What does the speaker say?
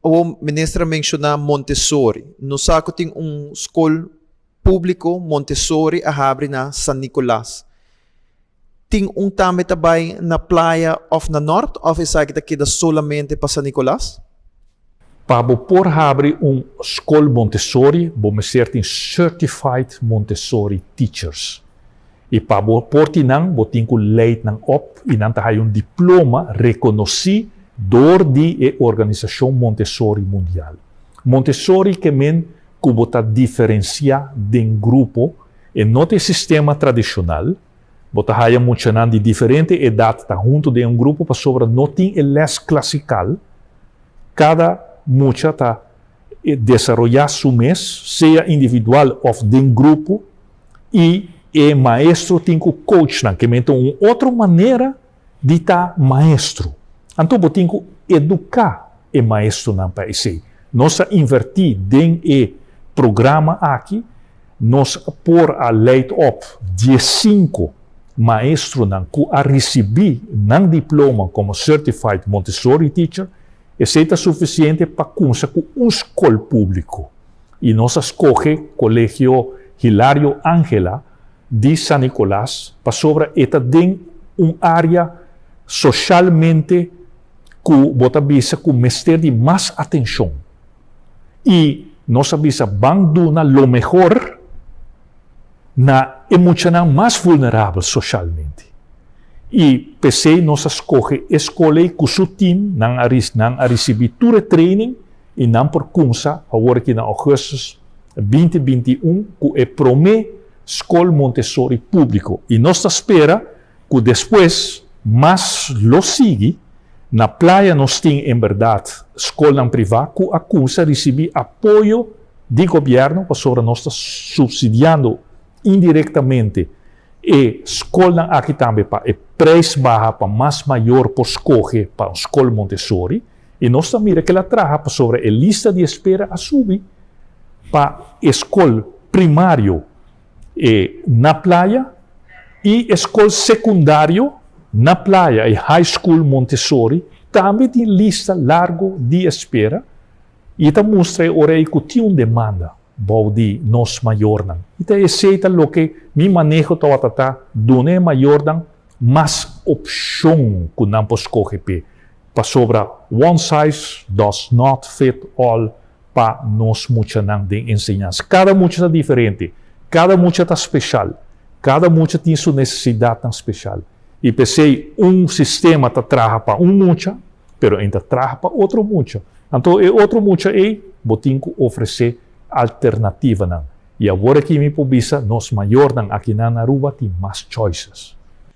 o ministra menciona Montessori. No saco ting school público Montessori a abre na San Nicolas. Ting tame tabay na playa of na north of isa kita kida solamente pa San Nicolas? Para por abre school Montessori, vamos ser certified Montessori teachers. E para por tinang botin ko leid ng op, inang tayo diploma reconheci door die organisação Montessori Mundial. Montessori que men kubota diferencia den grupo e não tem sistema tradicional, bota haya munchanan de diferente edad ta junto de grupo para sobra não tem les classical, cada mucha ta desarrollar su mês, seja individual ou den grupo, e maestro tem que coach que menta outra maneira de estar maestro. Então, botin que educar o maestro não para esse. Nós invertir den programa aqui, nós por a leid op 15 maestro não que a receber não diploma como certified Montessori teacher, é suficiente para começar com escola público. E nós escolhe Colégio Hilário Ángela de San Nicolás para sobre esta den área socialmente que bota bisa com mestre de mais atenção. E nós avisa bang duna lo mejor na emocional mais vulnerável socialmente. E PC nós escolhe escola com seu time nang a receber training e não por kunsa agora que na agosto 2021 que é promete escola Montessori público e nós espera que depois mas lo sigue na playa nós tem em verdade escola privada que a kunsa receber apoio do governo para sobre nós subsidiando indiretamente e escola aqui também para o preço baixo para mais maior por escolher para a escola Montessori e nós também que ela traga para sobre a lista de espera a subir para a escola primário na playa e escola secundário na playa e high school Montessori também tem lista largo de espera e está mostra ora que tem demanda de nós maior não. Então aceita o que me manejo tawatata dune maior não mais opção que não posso escolher para sobra one size does not fit all para nós muita não de ensinança. Cada muita é diferente, cada muita é especial, cada muita tem sua necessidade tão especial. E pensei sistema tá traga para muita, pero ainda traga para outro muita. Então outro muita botin que oferecer alternativa não. E agora que me publica, nós maior não aqui na Aruba tem mais choices.